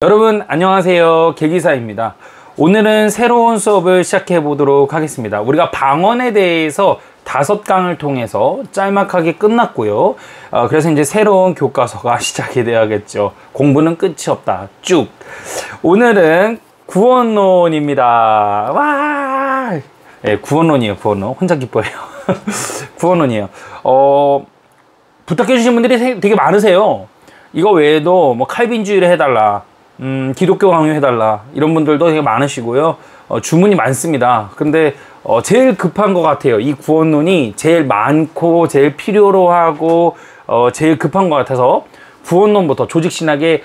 여러분 안녕하세요, 계기사입니다. 오늘은 새로운 수업을 시작해 보도록 하겠습니다. 우리가 방언에 대해서 5강을 통해서 짤막하게 끝났고요. 그래서 이제 새로운 교과서가 시작이 되어야겠죠. 공부는 끝이 없다, 쭉. 오늘은 구원론입니다. 와! 네, 구원론이에요. 구원론. 혼자 기뻐해요. 구원론이에요. 부탁해 주신 분들이 되게 많으세요. 이거 외에도 뭐 칼빈주의를 해달라, 기독교 강요해달라, 이런 분들도 되게 많으시고요. 주문이 많습니다. 근데 제일 급한 것 같아요. 이 구원론이 제일 많고 제일 필요로 하고 제일 급한 것 같아서 구원론부터, 조직신학의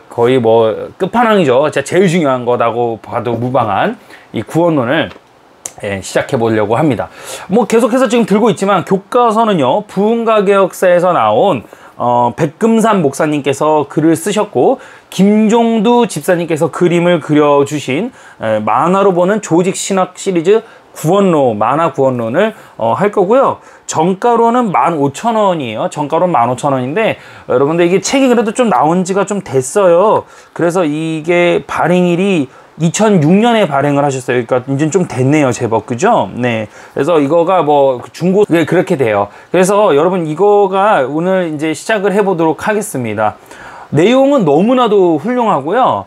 거의 뭐 끝판왕이죠. 진짜 제일 중요한 거라고 봐도 무방한 이 구원론을 시작해 보려고 합니다. 뭐 계속해서 지금 들고 있지만, 교과서는요 부흥가개혁사에서 나온 백금산 목사님께서 글을 쓰셨고, 김종두 집사님께서 그림을 그려주신 만화로 보는 조직신학 시리즈 구원론, 만화 구원론을 할 거고요. 정가로는 15,000원이에요. 정가로는 15,000원인데, 여러분들 이게 책이 그래도 좀 나온 지가 좀 됐어요. 그래서 이게 발행일이 2006년에 발행을 하셨어요. 그러니까 이제 좀 됐네요, 제법. 그죠? 네. 그래서 이거가 뭐 중고, 그렇게 돼요. 그래서 여러분 이거가 오늘 이제 시작을 해보도록 하겠습니다. 내용은 너무나도 훌륭하고요.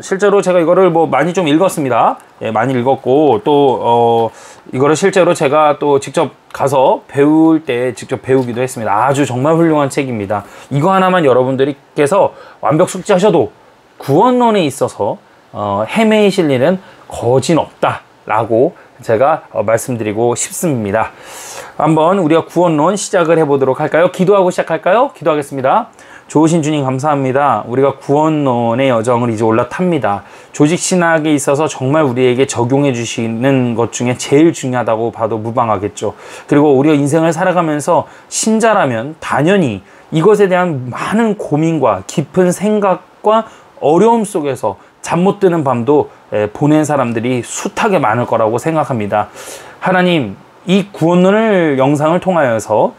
실제로 제가 이거를 뭐 많이 좀 읽었습니다. 예, 많이 읽었고, 또 이거를 실제로 제가 또 직접 가서 배울 때 직접 배우기도 했습니다. 아주 정말 훌륭한 책입니다. 이거 하나만 여러분들께서 완벽 숙지하셔도 구원론에 있어서 헤매이실 일은 거진 없다 라고 제가 말씀드리고 싶습니다. 한번 우리가 구원론 시작을 해보도록 할까요? 기도하고 시작할까요? 기도하겠습니다. 좋으신 주님 감사합니다. 우리가 구원론의 여정을 이제 올라탑니다. 조직신학에 있어서 정말 우리에게 적용해 주시는 것 중에 제일 중요하다고 봐도 무방하겠죠. 그리고 우리가 인생을 살아가면서 신자라면 당연히 이것에 대한 많은 고민과 깊은 생각과 어려움 속에서 잠 못 드는 밤도 보낸 사람들이 숱하게 많을 거라고 생각합니다. 하나님, 이 구원론을 영상을 통하여서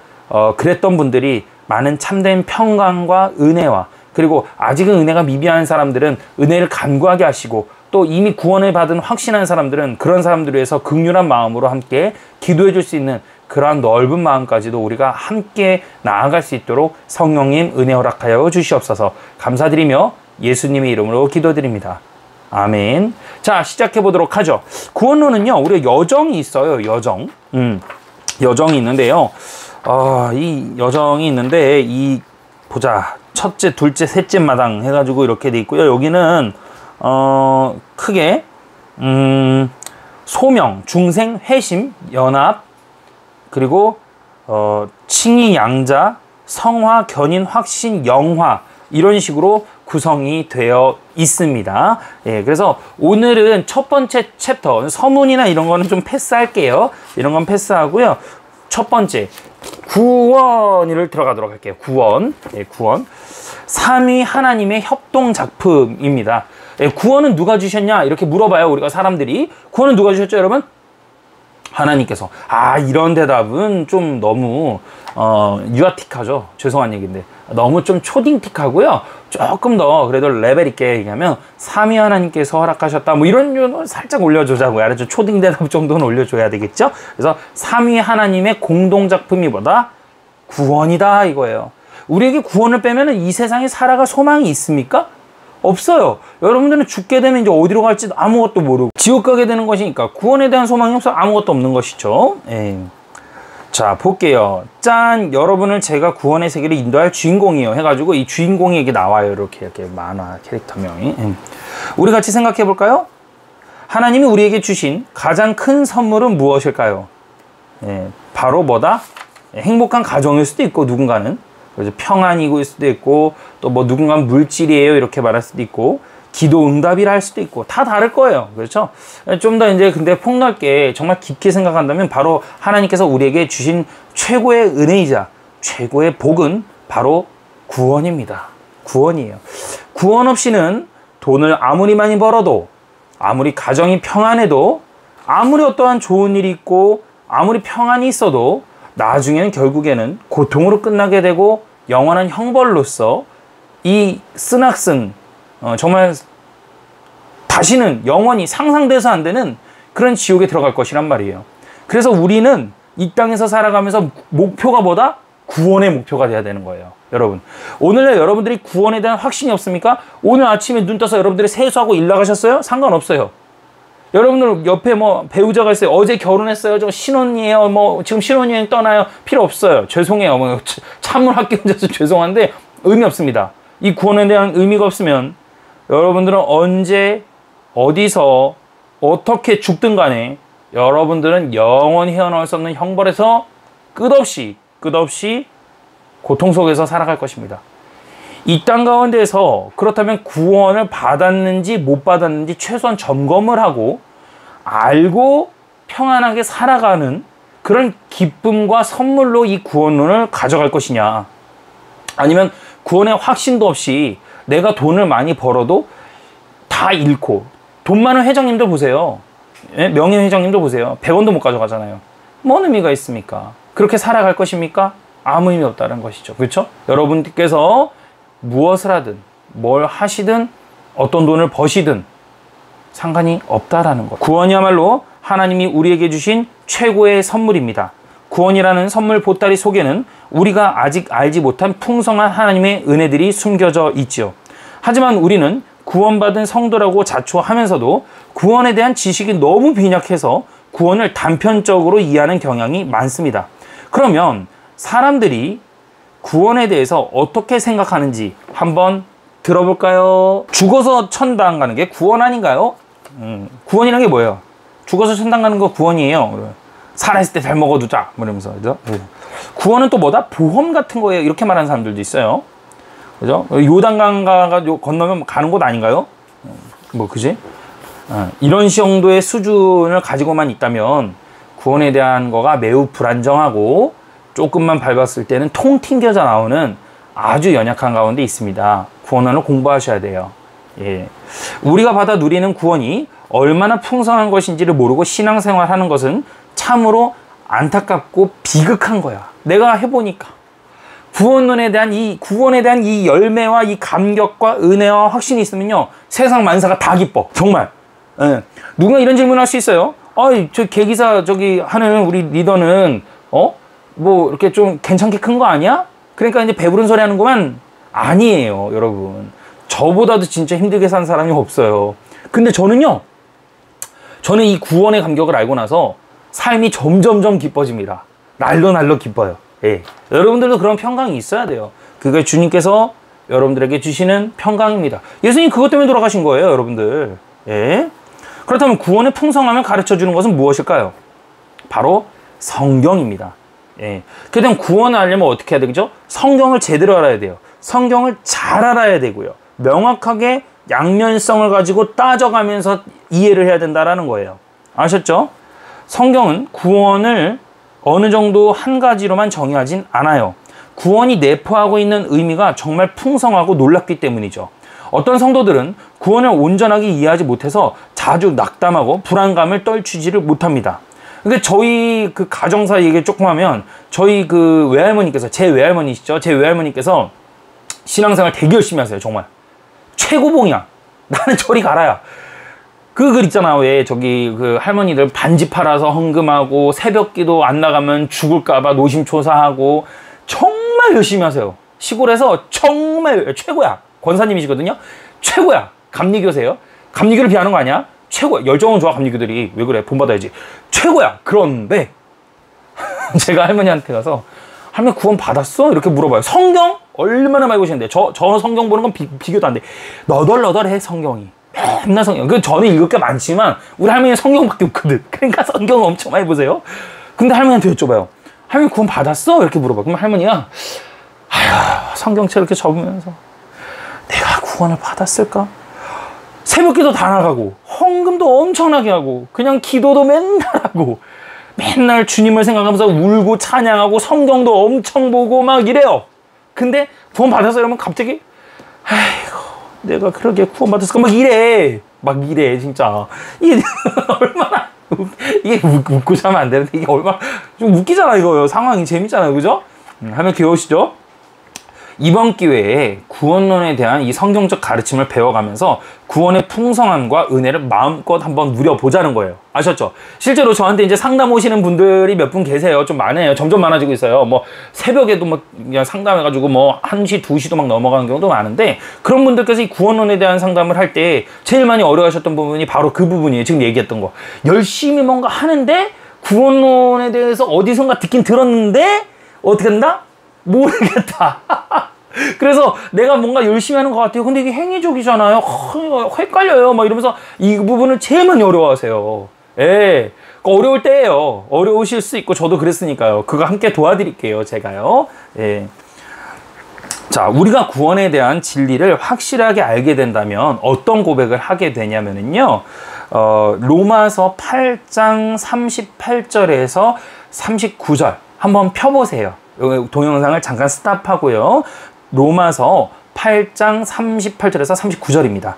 그랬던 분들이 많은 참된 평강과 은혜와, 그리고 아직은 은혜가 미비한 사람들은 은혜를 간구하게 하시고, 또 이미 구원을 받은 확신한 사람들은 그런 사람들을 위해서 긍휼한 마음으로 함께 기도해 줄 수 있는 그러한 넓은 마음까지도 우리가 함께 나아갈 수 있도록 성령님 은혜 허락하여 주시옵소서. 감사드리며 예수님의 이름으로 기도드립니다. 아멘. 자, 시작해 보도록 하죠. 구원론은요, 우리가 여정이 있어요. 여정. 여정이 있는데요. 이 여정이 있는데, 보자. 첫째, 둘째, 셋째 마당 해가지고 이렇게 돼 있고요. 여기는, 크게, 소명, 중생, 회심, 연합, 그리고, 칭의, 양자, 성화, 견인, 확신, 영화, 이런 식으로 구성이 되어 있습니다. 예, 그래서 오늘은 첫 번째 챕터, 서문이나 이런 거는 좀 패스할게요. 이런 건 패스하고요. 첫 번째, 구원을 들어가도록 할게요. 구원. 예, 구원. 삼위 하나님의 협동 작품입니다. 예, 구원은 누가 주셨냐? 이렇게 물어봐요, 우리가 사람들이. 구원은 누가 주셨죠, 여러분? 하나님께서. 이런 대답은 좀 너무 유아틱하죠. 죄송한 얘기인데 너무 좀 초딩틱하고요. 조금 더 그래도 레벨 있게 얘기하면 삼위 하나님께서 허락하셨다, 뭐 이런 거 살짝 올려주자고요. 알았죠? 초딩 대답 정도는 올려줘야 되겠죠. 그래서 삼위 하나님의 공동작품이 뭐다? 구원이다, 이거예요. 우리에게 구원을 빼면 이 세상에 살아갈 소망이 있습니까? 없어요. 여러분들은 죽게 되면 이제 어디로 갈지 아무것도 모르고 지옥 가게 되는 것이니까 구원에 대한 소망이 없어 아무것도 없는 것이죠. 자, 볼게요. 짠! 여러분을 제가 구원의 세계를 인도할 주인공이에요 해가지고 이 주인공이 이게 나와요. 이렇게 만화 캐릭터명이. 우리 같이 생각해 볼까요? 하나님이 우리에게 주신 가장 큰 선물은 무엇일까요? 바로 뭐다? 행복한 가정일 수도 있고, 누군가는 그래서 평안이고일 수도 있고, 또 뭐 누군가는 물질이에요 이렇게 말할 수도 있고, 기도 응답이라 할 수도 있고, 다 다를 거예요. 그렇죠? 좀 더 이제 근데 폭넓게 정말 깊게 생각한다면 바로 하나님께서 우리에게 주신 최고의 은혜이자 최고의 복은 바로 구원입니다. 구원이에요. 구원 없이는 돈을 아무리 많이 벌어도, 아무리 가정이 평안해도, 아무리 어떠한 좋은 일이 있고 아무리 평안이 있어도 나중에는 결국에는 고통으로 끝나게 되고 영원한 형벌로서 이 쓴학슨 정말 다시는 영원히 상상돼서 안 되는 그런 지옥에 들어갈 것이란 말이에요. 그래서 우리는 이 땅에서 살아가면서 목표가 뭐다? 구원의 목표가 돼야 되는 거예요. 여러분, 오늘날 여러분들이 구원에 대한 확신이 없습니까? 오늘 아침에 눈 떠서 여러분들이 세수하고 일 나가셨어요? 상관없어요. 여러분들 옆에 뭐 배우자가 있어요. 어제 결혼했어요. 저 신혼이에요. 뭐 지금 신혼여행 떠나요. 필요 없어요. 죄송해요. 뭐 찬물 학교 혼자서 죄송한데 의미 없습니다. 이 구원에 대한 의미가 없으면 여러분들은 언제 어디서 어떻게 죽든 간에 여러분들은 영원히 헤어나올 수 없는 형벌에서 끝없이 고통 속에서 살아갈 것입니다. 이 땅 가운데서 그렇다면 구원을 받았는지 못 받았는지 최소한 점검을 하고 알고 평안하게 살아가는 그런 기쁨과 선물로 이 구원론을 가져갈 것이냐, 아니면 구원의 확신도 없이 내가 돈을 많이 벌어도 다 잃고, 돈 많은 회장님도 보세요. 예? 명예 회장님도 보세요. 100원도 못 가져가잖아요. 뭔 의미가 있습니까? 그렇게 살아갈 것입니까? 아무 의미 없다는 것이죠. 그렇죠? 여러분께서 무엇을 하든 뭘 하시든 어떤 돈을 버시든 상관이 없다라는 것. 구원이야말로 하나님이 우리에게 주신 최고의 선물입니다. 구원이라는 선물 보따리 속에는 우리가 아직 알지 못한 풍성한 하나님의 은혜들이 숨겨져 있죠. 하지만 우리는 구원받은 성도라고 자초하면서도 구원에 대한 지식이 너무 빈약해서 구원을 단편적으로 이해하는 경향이 많습니다. 그러면 사람들이 구원에 대해서 어떻게 생각하는지 한번 들어볼까요? 죽어서 천당 가는 게 구원 아닌가요? 구원이라는 게 뭐예요? 죽어서 천당 가는 거 구원이에요. 살아있을 때 잘 먹어두자 뭐 이러면서. 그죠? 구원은 또 뭐다? 보험 같은 거예요. 이렇게 말하는 사람들도 있어요. 그죠? 요단강가가 건너면 가는 곳 아닌가요? 뭐 그지? 이런 정도의 수준을 가지고만 있다면 구원에 대한 거가 매우 불안정하고 조금만 밟았을 때는 통 튕겨져 나오는 아주 연약한 가운데 있습니다. 구원론을 공부하셔야 돼요. 예. 우리가 받아 누리는 구원이 얼마나 풍성한 것인지를 모르고 신앙생활하는 것은 참으로 안타깝고 비극한 거야. 내가 해보니까 구원론에 대한 구원에 대한 이 열매와 이 감격과 은혜와 확신이 있으면요, 세상 만사가 다 기뻐. 정말. 예. 누가 이런 질문을 할 수 있어요? 저 계기사 저기 하는 우리 리더는 뭐 이렇게 좀 괜찮게 큰 거 아니야? 그러니까 이제 배부른 소리 하는구만. 아니에요, 여러분. 저보다도 진짜 힘들게 산 사람이 없어요. 근데 저는 이 구원의 감격을 알고 나서 삶이 점점점 기뻐집니다. 날로 기뻐요. 예. 여러분들도 그런 평강이 있어야 돼요. 그게 주님께서 여러분들에게 주시는 평강입니다. 예수님 그것 때문에 돌아가신 거예요, 여러분들. 예. 그렇다면 구원의 풍성함을 가르쳐 주는 것은 무엇일까요? 바로 성경입니다. 예. 그렇다면 구원을 알려면 어떻게 해야 되죠? 성경을 제대로 알아야 돼요. 성경을 잘 알아야 되고요. 명확하게 양면성을 가지고 따져가면서 이해를 해야 된다는 거예요. 아셨죠? 성경은 구원을 어느 정도 한 가지로만 정의하진 않아요. 구원이 내포하고 있는 의미가 정말 풍성하고 놀랍기 때문이죠. 어떤 성도들은 구원을 온전하게 이해하지 못해서 자주 낙담하고 불안감을 떨치지를 못합니다. 그러니까 저희 그 가정사 얘기 조금 하면, 저희 그 외할머니께서, 제 외할머니시죠? 제 외할머니께서 신앙생활 되게 열심히 하세요. 정말 최고봉이야. 나는 저리 가라야. 그 글 있잖아. 왜 저기 그 할머니들 반지 팔아서 헌금하고 새벽기도 안 나가면 죽을까봐 노심초사하고 정말 열심히 하세요. 시골에서 정말 최고야. 권사님이시거든요. 최고야. 감리교세요. 감리교를 비하는 거 아니야? 최고야. 열정은 좋아, 감리교들이. 왜 그래? 본받아야지. 최고야. 그런데 제가 할머니한테 가서 할머니 구원 받았어? 이렇게 물어봐요. 성경? 얼마나 많이 보시는데. 저 성경 보는 건 비교도 안 돼. 너덜너덜해, 성경이. 맨날 성경. 저는 읽을 게 많지만 우리 할머니는 성경밖에 없거든. 그러니까 성경을 엄청 많이 보세요. 근데 할머니한테 여쭤봐요. 할머니 구원 받았어? 이렇게 물어봐. 그럼 할머니가 아휴, 성경책 이렇게 접으면서 내가 구원을 받았을까? 새벽기도 다 나가고 헌금도 엄청나게 하고 그냥 기도도 맨날 하고 맨날 주님을 생각하면서 울고 찬양하고 성경도 엄청 보고 막 이래요. 근데 구원 받았어 이러면 갑자기 아이고 내가 그러게 구원 받았을까 막 이래 진짜. 이게 얼마나 이게 웃고 자면 안 되는데 이게 얼마나 좀 웃기잖아 이거요. 상황이 재밌잖아요. 그죠? 하면 귀여우시죠? 이번 기회에 구원론에 대한 이 성경적 가르침을 배워가면서 구원의 풍성함과 은혜를 마음껏 한번 누려보자는 거예요. 아셨죠? 실제로 저한테 이제 상담 오시는 분들이 몇 분 계세요. 좀 많아요. 점점 많아지고 있어요. 뭐 새벽에도 뭐 그냥 상담해가지고 뭐 1시, 2시도 막 넘어가는 경우도 많은데, 그런 분들께서 이 구원론에 대한 상담을 할 때 제일 많이 어려워하셨던 부분이 바로 그 부분이에요. 지금 얘기했던 거. 열심히 뭔가 하는데 구원론에 대해서 어디선가 듣긴 들었는데 어떻게 한다? 모르겠다. 그래서 내가 뭔가 열심히 하는 것 같아요. 근데 이게 행위적이잖아요. 헷갈려요. 막 이러면서 이 부분을 제일 많이 어려워하세요. 예. 어려울 때예요. 어려우실 수 있고 저도 그랬으니까요. 그거 함께 도와드릴게요. 제가요. 예. 자, 우리가 구원에 대한 진리를 확실하게 알게 된다면 어떤 고백을 하게 되냐면요. 로마서 8장 38절에서 39절 한번 펴보세요. 동영상을 잠깐 스탑하고요. 로마서 8장 38절에서 39절입니다.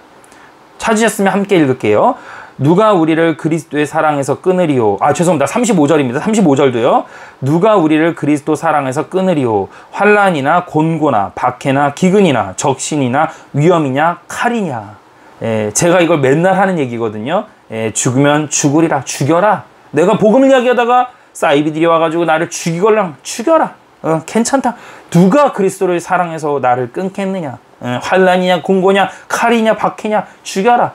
찾으셨으면 함께 읽을게요. 누가 우리를 그리스도의 사랑에서 끊으리오. 죄송합니다. 35절입니다. 35절도요. 누가 우리를 그리스도 사랑에서 끊으리오. 환난이나 곤고나 박해나 기근이나 적신이나 위험이냐 칼이냐. 제가 이걸 맨날 하는 얘기거든요. 죽으면 죽으리라. 죽여라. 내가 복음을 이야기하다가 사이비들이 와가지고 나를 죽이걸랑 죽여라. 괜찮다. 누가 그리스도를 사랑해서 나를 끊겠느냐. 환난이냐 곤고냐 칼이냐 박해냐 죽여라.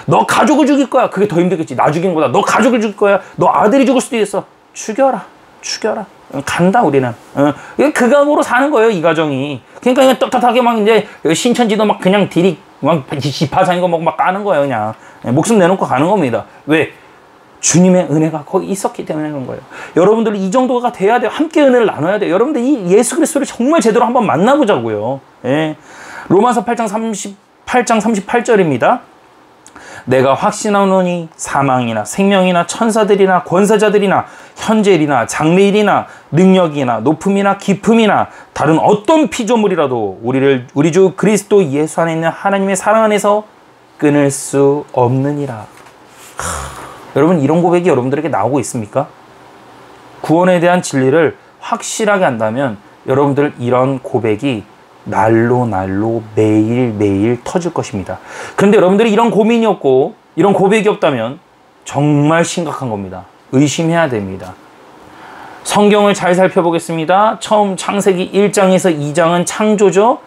너 가족을 죽일 거야. 그게 더 힘들겠지. 나 죽인 거다. 너 가족을 죽일 거야. 너 아들이 죽을 수도 있어. 죽여라. 죽여라. 간다 우리는. 그 각오로 사는 거예요. 이 가정이. 그러니까 그냥 떳떳하게 막 이제 신천지도 막 그냥 딜이 막 지파장인 거 막 까는 거예요. 그냥 목숨 내놓고 가는 겁니다. 왜? 주님의 은혜가 거기 있었기 때문에 그런 거예요. 여러분들 이 정도가 돼야 돼요. 함께 은혜를 나눠야 돼요. 여러분들 이 예수 그리스도를 정말 제대로 한번 만나보자고요. 예. 로마서 8장 38절입니다. 내가 확신하노니 사망이나 생명이나 천사들이나 권세자들이나 현재일이나 장래일이나 능력이나 높음이나 깊음이나 다른 어떤 피조물이라도 우리 주 그리스도 예수 안에 있는 하나님의 사랑 안에서 끊을 수 없느니라. 여러분, 이런 고백이 여러분들에게 나오고 있습니까? 구원에 대한 진리를 확실하게 안다면 여러분들 이런 고백이 날로 매일매일 터질 것입니다. 그런데 여러분들이 이런 고민이 없고 이런 고백이 없다면 정말 심각한 겁니다. 의심해야 됩니다. 성경을 잘 살펴보겠습니다. 처음 창세기 1장에서 2장은 창조죠.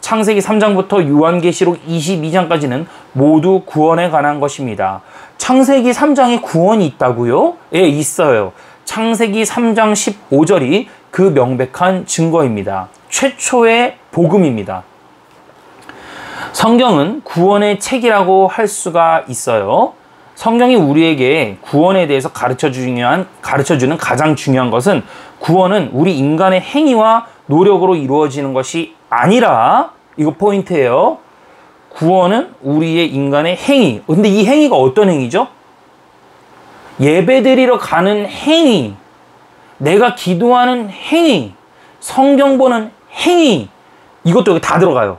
창세기 3장부터 요한계시록 22장까지는 모두 구원에 관한 것입니다. 창세기 3장에 구원이 있다고요? 예, 있어요. 창세기 3장 15절이 그 명백한 증거입니다. 최초의 복음입니다. 성경은 구원의 책이라고 할 수가 있어요. 성경이 우리에게 구원에 대해서 가르쳐주는 가장 중요한 것은 구원은 우리 인간의 행위와 노력으로 이루어지는 것이 아니라, 이거 포인트예요. 구원은 우리의 인간의 행위. 근데 이 행위가 어떤 행위죠? 예배드리러 가는 행위, 내가 기도하는 행위, 성경 보는 행위, 이것도 여기 다 들어가요.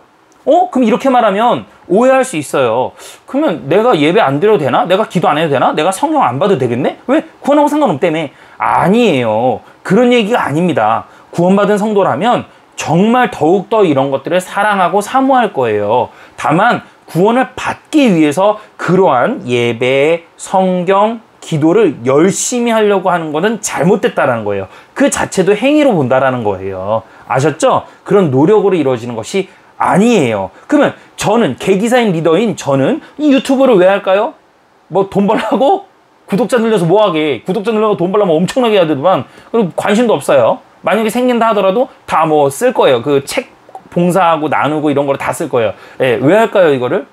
그럼 이렇게 말하면 오해할 수 있어요. 그러면 내가 예배 안 드려도 되나? 내가 기도 안 해도 되나? 내가 성경 안 봐도 되겠네? 왜? 구원하고 상관없다며. 아니에요. 그런 얘기가 아닙니다. 구원받은 성도라면 정말 더욱더 이런 것들을 사랑하고 사모할 거예요. 다만 구원을 받기 위해서 그러한 예배, 성경, 기도를 열심히 하려고 하는 것은 잘못됐다라는 거예요. 그 자체도 행위로 본다라는 거예요. 아셨죠? 그런 노력으로 이루어지는 것이 아니에요. 그러면 저는, 개기사인 리더인 저는 이 유튜브를 왜 할까요? 뭐 돈 벌라고? 구독자 늘려서 뭐하게? 구독자 늘려서 돈 벌려면 엄청나게 해야 되더만 관심도 없어요. 만약에 생긴다 하더라도 다 뭐 쓸 거예요. 그 책 봉사하고 나누고 이런 거를 다 쓸 거예요. 예, 왜 할까요, 이거를?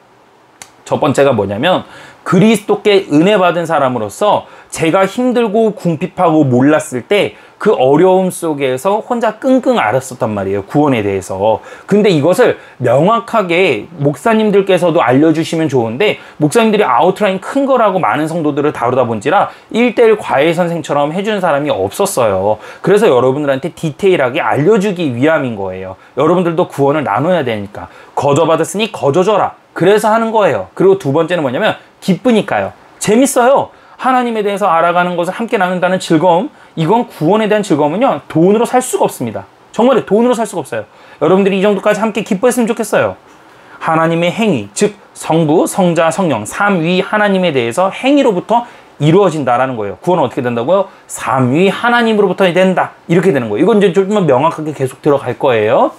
첫 번째가 뭐냐면, 그리스도께 은혜 받은 사람으로서 제가 힘들고 궁핍하고 몰랐을 때 그 어려움 속에서 혼자 끙끙 앓았었단 말이에요. 구원에 대해서. 근데 이것을 명확하게 목사님들께서도 알려주시면 좋은데, 목사님들이 아웃라인 큰 거라고 많은 성도들을 다루다 본지라 1:1 과외 선생처럼 해주는 사람이 없었어요. 그래서 여러분들한테 디테일하게 알려주기 위함인 거예요. 여러분들도 구원을 나눠야 되니까. 거저받았으니 거저줘라. 그래서 하는 거예요. 그리고 두 번째는 뭐냐면 기쁘니까요. 재밌어요. 하나님에 대해서 알아가는 것을 함께 나눈다는 즐거움, 이건 구원에 대한 즐거움은요, 돈으로 살 수가 없습니다. 정말 돈으로 살 수가 없어요. 여러분들이 이 정도까지 함께 기뻐했으면 좋겠어요. 하나님의 행위, 즉 성부, 성자, 성령, 삼위 하나님에 대해서 행위로부터 이루어진다라는 거예요. 구원은 어떻게 된다고요? 삼위 하나님으로부터 된다. 이렇게 되는 거예요. 이건 이제 좀 명확하게 계속 들어갈 거예요.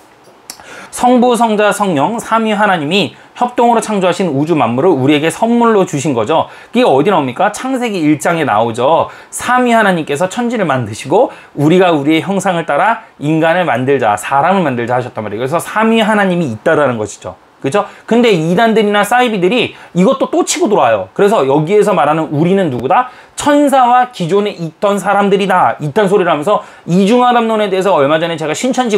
성부, 성자, 성령, 삼위 하나님이 협동으로 창조하신 우주 만물을 우리에게 선물로 주신 거죠. 이게 어디 나옵니까? 창세기 1장에 나오죠. 삼위 하나님께서 천지를 만드시고 우리가 우리의 형상을 따라 인간을 만들자, 사람을 만들자 하셨단 말이에요. 그래서 삼위 하나님이 있다라는 것이죠. 그죠? 근데 이단들이나 사이비들이 이것도 또 치고 들어와요. 그래서 여기에서 말하는 우리는 누구다? 천사와 기존에 있던 사람들이다. 이딴 소리를 하면서 이중아담론에 대해서 얼마 전에 제가 신천지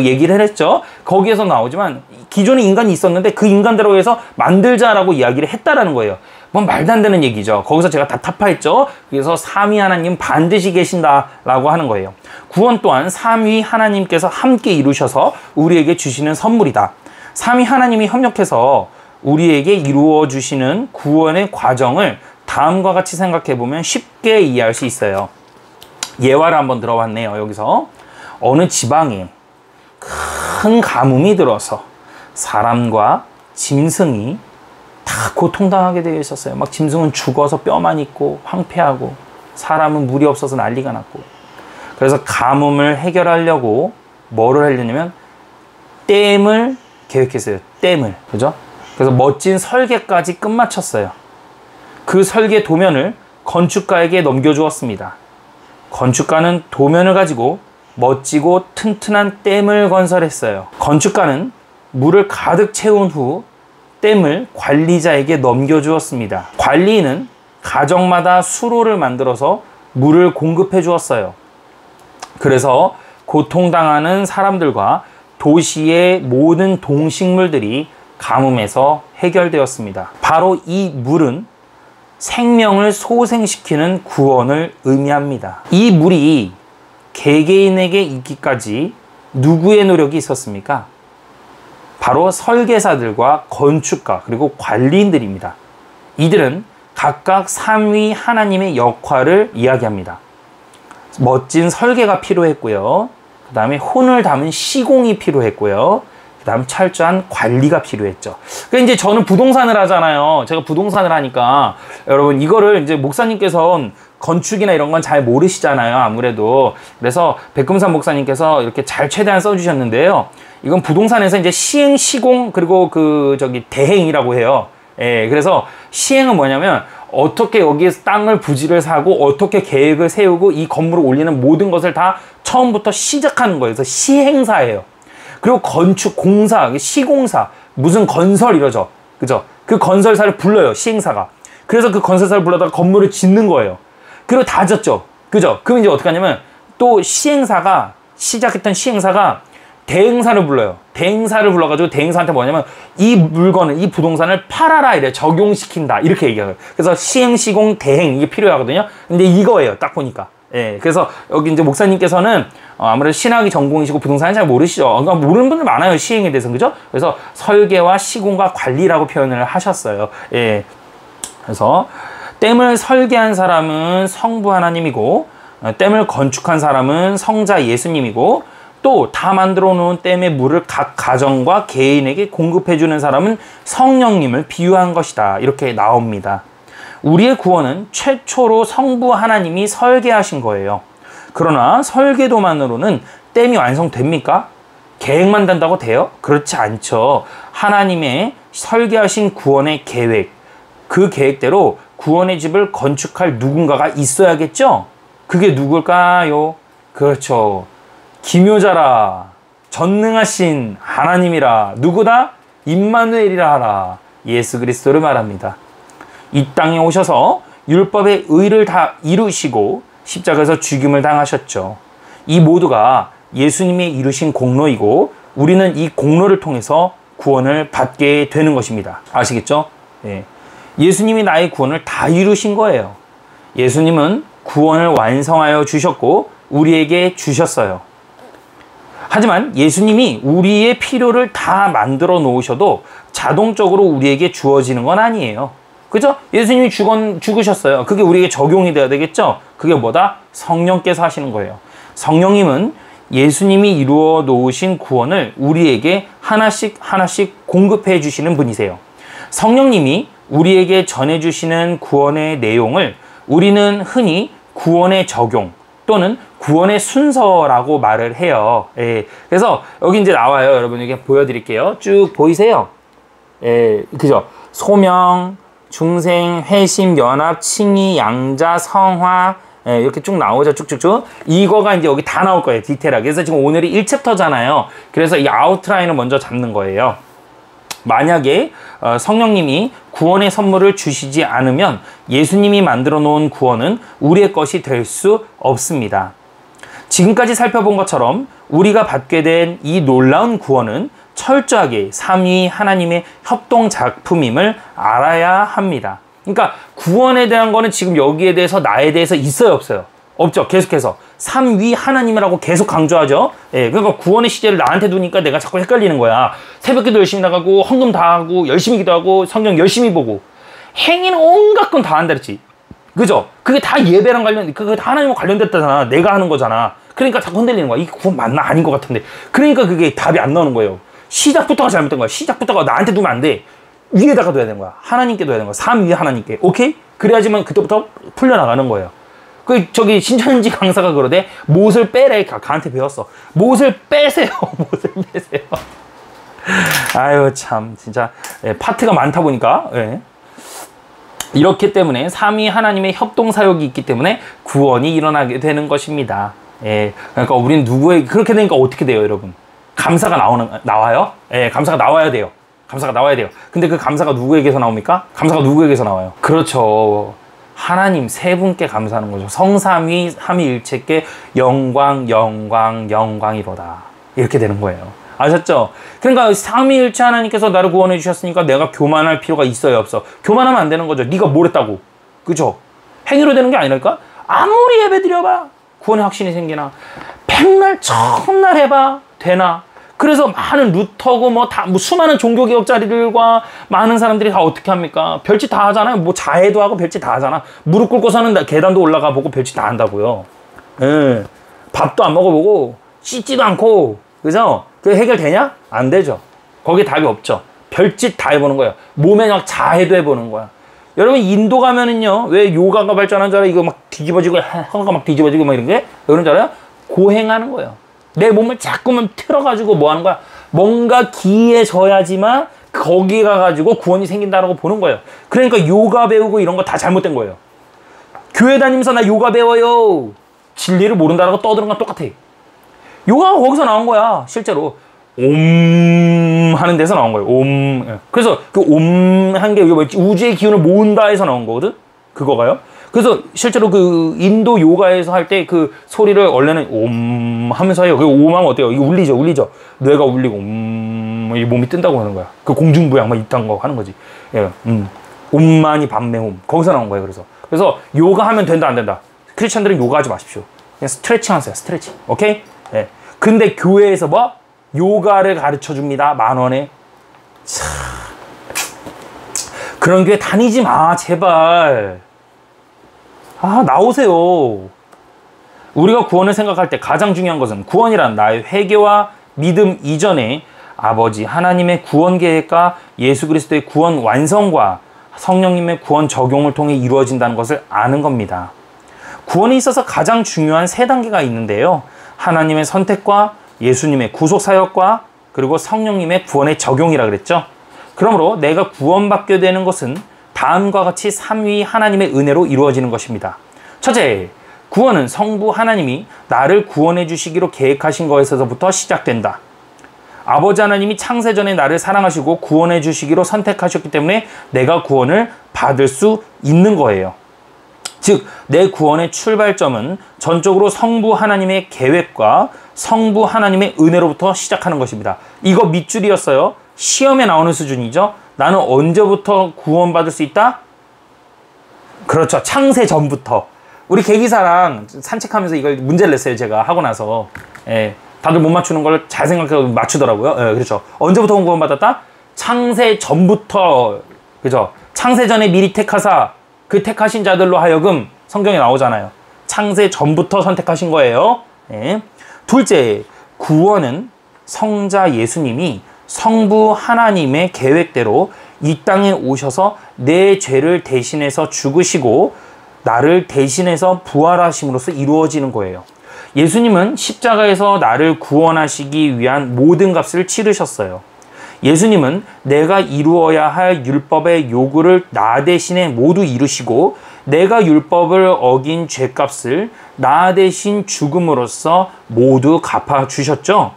얘기를 했죠. 거기에서 나오지만 기존에 인간이 있었는데 그 인간대로 해서 만들자라고 이야기를 했다라는 거예요. 뭐 말도 안 되는 얘기죠. 거기서 제가 다 타파했죠. 그래서 삼위 하나님 반드시 계신다라고 하는 거예요. 구원 또한 삼위 하나님께서 함께 이루셔서 우리에게 주시는 선물이다. 삼위 하나님이 협력해서 우리에게 이루어 주시는 구원의 과정을 다음과 같이 생각해 보면 쉽게 이해할 수 있어요. 예화를 한번 들어봤네요. 여기서 어느 지방에 큰 가뭄이 들어서 사람과 짐승이 다 고통당하게 되어 있었어요. 막 짐승은 죽어서 뼈만 있고 황폐하고 사람은 물이 없어서 난리가 났고, 그래서 가뭄을 해결하려고 뭐를 하려냐면 댐을 계획했어요. 댐을. 그죠? 그래서 멋진 설계까지 끝마쳤어요. 그 설계 도면을 건축가에게 넘겨주었습니다. 건축가는 도면을 가지고 멋지고 튼튼한 댐을 건설했어요. 건축가는 물을 가득 채운 후 댐을 관리자에게 넘겨주었습니다. 관리인은 가정마다 수로를 만들어서 물을 공급해 주었어요. 그래서 고통당하는 사람들과 도시의 모든 동식물들이 가뭄에서 해결되었습니다. 바로 이 물은 생명을 소생시키는 구원을 의미합니다. 이 물이 개개인에게 있기까지 누구의 노력이 있었습니까? 바로 설계사들과 건축가 그리고 관리인들입니다. 이들은 각각 삼위 하나님의 역할을 이야기합니다. 멋진 설계가 필요했고요. 그 다음에 혼을 담은 시공이 필요했고요. 그 다음 철저한 관리가 필요했죠. 그러니까 이제 저는 부동산을 하잖아요. 제가 부동산을 하니까 여러분 이거를 이제 목사님께서 건축이나 이런 건 잘 모르시잖아요. 아무래도. 그래서 백금산 목사님께서 이렇게 잘 최대한 써주셨는데요. 이건 부동산에서 이제 시행, 시공, 그리고 대행이라고 해요. 예, 그래서 시행은 뭐냐면 어떻게 여기에서 땅을 부지를 사고 어떻게 계획을 세우고 이 건물을 올리는 모든 것을 다 처음부터 시작하는 거예요. 그래서 시행사예요. 그리고 건축, 공사, 시공사, 무슨 건설 이러죠. 그죠? 그 건설사를 불러요. 시행사가. 그래서 그 건설사를 불러다가 건물을 짓는 거예요. 그리고 다 졌죠. 그죠? 그럼 이제 어떻게 하냐면 또 시행사가, 시작했던 시행사가 대행사를 불러요. 대행사를 불러가지고 대행사한테 뭐냐면 이 물건을, 이 부동산을 팔아라 이래. 적용시킨다. 이렇게 얘기해요. 그래서 시행, 시공, 대행 이게 필요하거든요. 근데 이거예요. 딱 보니까. 예. 그래서 여기 이제 목사님께서는 아무래도 신학이 전공이시고 부동산을 잘 모르시죠. 그러니까 모르는 분들 많아요. 시행에 대해서. 그죠? 그래서 설계와 시공과 관리라고 표현을 하셨어요. 예. 그래서 댐을 설계한 사람은 성부 하나님이고, 댐을 건축한 사람은 성자 예수님이고, 또 다 만들어 놓은 댐의 물을 각 가정과 개인에게 공급해 주는 사람은 성령님을 비유한 것이다. 이렇게 나옵니다. 우리의 구원은 최초로 성부 하나님이 설계하신 거예요. 그러나 설계도만으로는 댐이 완성됩니까? 계획만 된다고 돼요? 그렇지 않죠. 하나님의 설계하신 구원의 계획, 그 계획대로 구원의 집을 건축할 누군가가 있어야겠죠? 그게 누굴까요? 그렇죠. 기묘자라, 전능하신 하나님이라, 누구다? 임마누엘이라 하라. 예수 그리스도를 말합니다. 이 땅에 오셔서 율법의 의를 다 이루시고 십자가에서 죽임을 당하셨죠. 이 모두가 예수님이 이루신 공로이고 우리는 이 공로를 통해서 구원을 받게 되는 것입니다. 아시겠죠? 예. 예수님이 나의 구원을 다 이루신 거예요. 예수님은 구원을 완성하여 주셨고 우리에게 주셨어요. 하지만 예수님이 우리의 필요를 다 만들어 놓으셔도 자동적으로 우리에게 주어지는 건 아니에요. 그죠? 예수님이 죽으셨어요. 그게 우리에게 적용이 돼야 되겠죠? 그게 뭐다? 성령께서 하시는 거예요. 성령님은 예수님이 이루어 놓으신 구원을 우리에게 하나씩 하나씩 공급해 주시는 분이세요. 성령님이 우리에게 전해주시는 구원의 내용을 우리는 흔히 구원의 적용 또는 구원의 순서라고 말을 해요. 예. 그래서 여기 이제 나와요. 여러분 여기 보여드릴게요. 쭉 보이세요? 예, 그죠? 소명, 중생, 회심, 연합, 칭의, 양자, 성화, 예, 이렇게 쭉 나오죠. 쭉쭉쭉. 이거가 이제 여기 다 나올 거예요. 디테일하게. 그래서 지금 오늘이 1챕터잖아요. 그래서 이 아웃라인을 먼저 잡는 거예요. 만약에 성령님이 구원의 선물을 주시지 않으면 예수님이 만들어 놓은 구원은 우리의 것이 될 수 없습니다. 지금까지 살펴본 것처럼 우리가 받게 된 이 놀라운 구원은 철저하게 삼위 하나님의 협동 작품임을 알아야 합니다. 그러니까 구원에 대한 거는 지금 여기에 대해서 나에 대해서 있어요, 없어요? 없죠. 계속해서 삼위 하나님이라고 계속 강조하죠. 예, 그러니까 구원의 시제를 나한테 두니까 내가 자꾸 헷갈리는 거야. 새벽기도 열심히 나가고 헌금 다 하고 열심히 기도하고 성경 열심히 보고 행위는 온갖 건 다 한다 그랬지. 그죠? 그게 다 예배랑 그게 다 하나님과 관련됐다잖아. 내가 하는 거잖아. 그러니까 자꾸 흔들리는 거야. 이게 구원 맞나? 아닌 것 같은데. 그러니까 그게 답이 안 나오는 거예요. 시작부터가 잘못된 거야. 시작부터가 나한테 두면 안 돼. 위에다가 둬야 되는 거야. 하나님께 둬야 되는 거야. 삼위 하나님께. 오케이? 그래야지만 그때부터 풀려나가는 거예요. 저기 신천지 강사가 그러대. 못을 빼래. 가한테 배웠어. 못을 빼세요. 못을 빼세요. 아유 참 진짜 예, 파트가 많다 보니까 예. 이렇기 때문에 삼위 하나님의 협동 사역이 있기 때문에 구원이 일어나게 되는 것입니다. 예, 그러니까 우리는 누구에게 그렇게 되니까 어떻게 돼요, 여러분? 감사가 나와요? 예, 감사가 나와야 돼요. 감사가 나와야 돼요. 근데 그 감사가 누구에게서 나옵니까? 감사가 누구에게서 나와요? 그렇죠. 하나님 세 분께 감사하는 거죠. 성삼위 삼위일체께 영광 영광 영광이로다. 이렇게 되는 거예요. 아셨죠? 그러니까 삼위일체 하나님께서 나를 구원해 주셨으니까 내가 교만할 필요가 있어요, 없어? 교만하면 안 되는 거죠. 네가 뭘 했다고. 그죠? 행위로 되는 게 아니랄까? 아무리 예배 드려봐 구원의 확신이 생기나? 백날 천날 해봐 되나? 그래서 많은 루터고 뭐 수많은 종교개혁자들과 많은 사람들이 다 어떻게 합니까? 별짓 다 하잖아요. 뭐 자해도 하고 별짓 다 하잖아. 무릎 꿇고서는 계단도 올라가 보고 별짓 다 한다고요. 예. 밥도 안 먹어보고 씻지도 않고 그죠? 그게 해결되냐? 안 되죠. 거기에 답이 없죠. 별짓 다 해보는 거예요. 몸에 막 자해도 해보는 거야. 여러분 인도 가면은요 왜 요가가 발전한 줄 알아요? 이거 막 뒤집어지고 허가 막 뒤집어지고 막 이런 게 그런 줄 알아요? 고행하는 거예요. 내 몸을 자꾸만 틀어가지고 뭐 하는 거야? 뭔가 기해져야지만 거기 가가지고 구원이 생긴다라고 보는 거예요. 그러니까 요가 배우고 이런 거 다 잘못된 거예요. 교회 다니면서 나 요가 배워요. 진리를 모른다라고 떠드는 건 똑같아. 요가가 거기서 나온 거야. 실제로 옴 하는 데서 나온 거예요. 옴. 그래서 그 옴 한 게 우주의 기운을 모은다에서 나온 거거든. 그거가요. 그래서 실제로 그 인도 요가에서 할 때 그 소리를 원래는 옴 하면서 해요. 그 옴하면 어때요? 이거 울리죠. 뇌가 울리고 이 몸이 뜬다고 하는 거야. 그 공중부양 막 이딴 거 하는 거지. 예, 옴만이 밤매홈 거기서 나온 거예요. 그래서 요가 하면 된다 안 된다. 크리스천들은 요가 하지 마십시오. 그냥 스트레칭 하세요. 스트레칭. 오케이? 예. 근데 교회에서 뭐 요가를 가르쳐 줍니다. 10,000원에. 참 그런 교회 다니지 마 제발. 아 나오세요. 우리가 구원을 생각할 때 가장 중요한 것은 구원이란 나의 회개와 믿음 이전에 아버지 하나님의 구원 계획과 예수 그리스도의 구원 완성과 성령님의 구원 적용을 통해 이루어진다는 것을 아는 겁니다. 구원에 있어서 가장 중요한 3단계가 있는데요. 하나님의 선택과 예수님의 구속 사역과 그리고 성령님의 구원의 적용이라 그랬죠. 그러므로 내가 구원받게 되는 것은 다음과 같이 삼위 하나님의 은혜로 이루어지는 것입니다. 첫째, 구원은 성부 하나님이 나를 구원해 주시기로 계획하신 것에서부터 시작된다. 아버지 하나님이 창세전에 나를 사랑하시고 구원해 주시기로 선택하셨기 때문에 내가 구원을 받을 수 있는 거예요. 즉, 내 구원의 출발점은 전적으로 성부 하나님의 계획과 성부 하나님의 은혜로부터 시작하는 것입니다. 이거 밑줄이었어요. 시험에 나오는 수준이죠. 나는 언제부터 구원받을 수 있다? 그렇죠. 창세 전부터. 우리 계기사랑 산책하면서 이걸 문제를 냈어요. 제가 하고 나서. 예, 다들 못 맞추는 걸 잘 생각해서 맞추더라고요. 예, 그렇죠. 언제부터 구원받았다? 창세 전부터. 그죠? 창세 전에 미리 택하사 그 택하신 자들로 하여금 성경에 나오잖아요. 창세 전부터 선택하신 거예요. 예. 둘째, 구원은 성자 예수님이 성부 하나님의 계획대로 이 땅에 오셔서 내 죄를 대신해서 죽으시고 나를 대신해서 부활하심으로써 이루어지는 거예요. 예수님은 십자가에서 나를 구원하시기 위한 모든 값을 치르셨어요. 예수님은 내가 이루어야 할 율법의 요구를 나 대신에 모두 이루시고 내가 율법을 어긴 죄값을 나 대신 죽음으로써 모두 갚아주셨죠.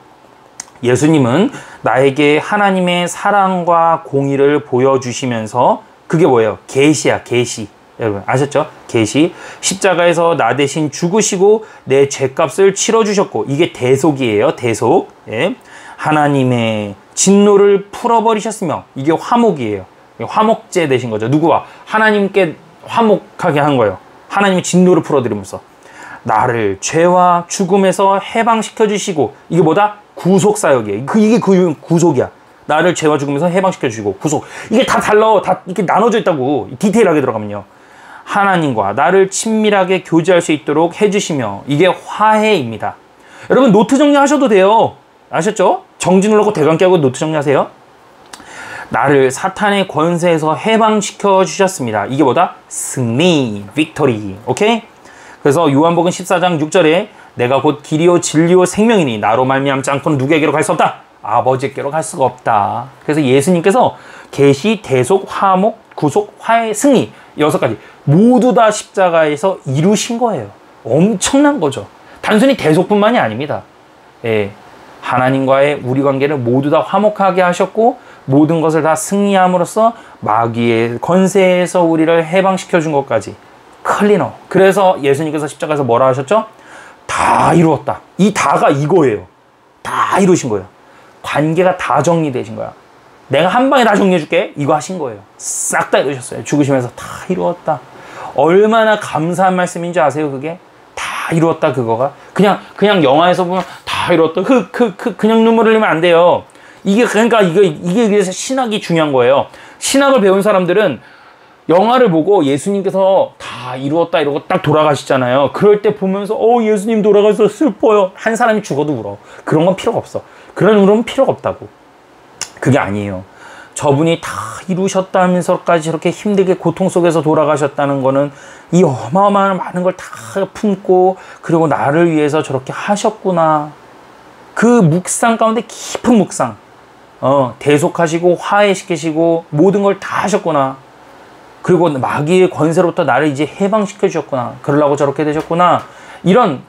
예수님은 나에게 하나님의 사랑과 공의를 보여주시면서 그게 뭐예요? 계시야, 계시. 여러분 아셨죠? 계시. 십자가에서 나 대신 죽으시고 내 죄값을 치러주셨고 이게 대속이에요. 대속. 예. 하나님의 진노를 풀어버리셨으며 이게 화목이에요. 화목제 되신 거죠. 누구와? 하나님께 화목하게 한 거예요. 하나님의 진노를 풀어드리면서 나를 죄와 죽음에서 해방시켜 주시고 이게 뭐다? 구속사역이에요. 이게 구속이야. 나를 죄와 죽음에서 해방시켜 주시고 구속. 이게 다 달라. 다 이렇게 나눠져 있다고. 디테일하게 들어가면요. 하나님과 나를 친밀하게 교제할 수 있도록 해주시며 이게 화해입니다. 여러분 노트 정리하셔도 돼요. 아셨죠? 정지 눌러고 대감기 하고 노트 정리하세요. 나를 사탄의 권세에서 해방시켜 주셨습니다. 이게 뭐다? 승리, 빅토리. 오케이? 그래서 요한복음 14장 6절에 내가 곧 길이요 진리요 생명이니 나로 말미암지 않고는 누구에게로 갈 수 없다. 아버지께로 갈 수가 없다. 그래서 예수님께서 계시, 대속, 화목, 구속, 화해, 승리 6가지 모두 다 십자가에서 이루신 거예요. 엄청난 거죠. 단순히 대속뿐만이 아닙니다. 예, 하나님과의 우리 관계를 모두 다 화목하게 하셨고 모든 것을 다 승리함으로써 마귀의 권세에서 우리를 해방시켜 준 것까지 클리너. 그래서 예수님께서 십자가에서 뭐라 하셨죠? 다 이루었다. 이 다가 이거예요. 다 이루신 거예요. 관계가 다 정리되신 거야. 내가 한 방에 다 정리해줄게. 이거 하신 거예요. 싹 다 이루셨어요. 죽으시면서 다 이루었다. 얼마나 감사한 말씀인지 아세요? 그게 다 이루었다. 그거가 그냥 영화에서 보면 다 이루었다. 그냥 눈물 흘리면 안 돼요. 이게 그래서 신학이 중요한 거예요. 신학을 배운 사람들은 영화를 보고 예수님께서 다 이루었다 이러고 딱 돌아가시잖아요. 그럴 때 보면서 예수님 돌아가서 슬퍼요. 한 사람이 죽어도 울어. 그런 건 필요가 없어. 그런 울음은 필요가 없다고. 그게 아니에요. 저분이 다 이루셨다면서까지 저렇게 힘들게 고통 속에서 돌아가셨다는 거는 이 어마어마한 많은 걸 다 품고 그리고 나를 위해서 저렇게 하셨구나. 그 묵상 가운데 깊은 묵상. 대속하시고 화해시키시고 모든 걸 다 하셨구나. 그리고 마귀의 권세로부터 나를 이제 해방시켜 주셨구나. 그러려고 저렇게 되셨구나. 이런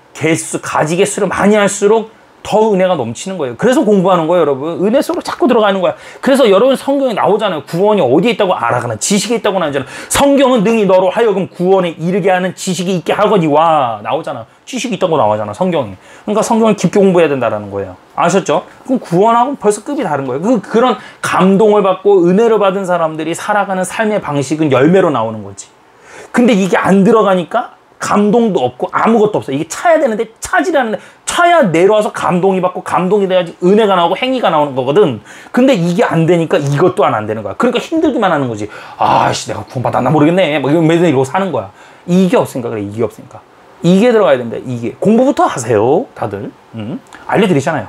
가지 개수를 많이 할수록 더 은혜가 넘치는 거예요. 그래서 공부하는 거예요, 여러분. 은혜 속으로 자꾸 들어가는 거야. 그래서 여러분 성경에 나오잖아요. 구원이 어디에 있다고 알아가나. 지식에 있다고 나오잖아요. 성경은 능히 너로 하여금 구원에 이르게 하는 지식이 있게 하거니와 나오잖아. 지식이 있다고 나오잖아, 성경이. 그러니까 성경을 깊게 공부해야 된다는 거예요. 아셨죠? 그럼 구원하고 벌써 급이 다른 거예요. 그런 감동을 받고 은혜를 받은 사람들이 살아가는 삶의 방식은 열매로 나오는 거지. 근데 이게 안 들어가니까 감동도 없고 아무것도 없어. 이게 차야 되는데 차질 않는데 차야 내려와서 감동이 받고 감동이 돼야지 은혜가 나오고 행위가 나오는 거거든. 근데 이게 안 되니까 이것 또한 안 되는 거야. 그러니까 힘들기만 하는 거지. 아씨 내가 구원받았나 모르겠네. 막 매일 이러고 사는 거야. 이게 없으니까 그래. 이게 없으니까. 이게 들어가야 된다. 이게. 공부부터 하세요. 다들. 알려드리잖아요.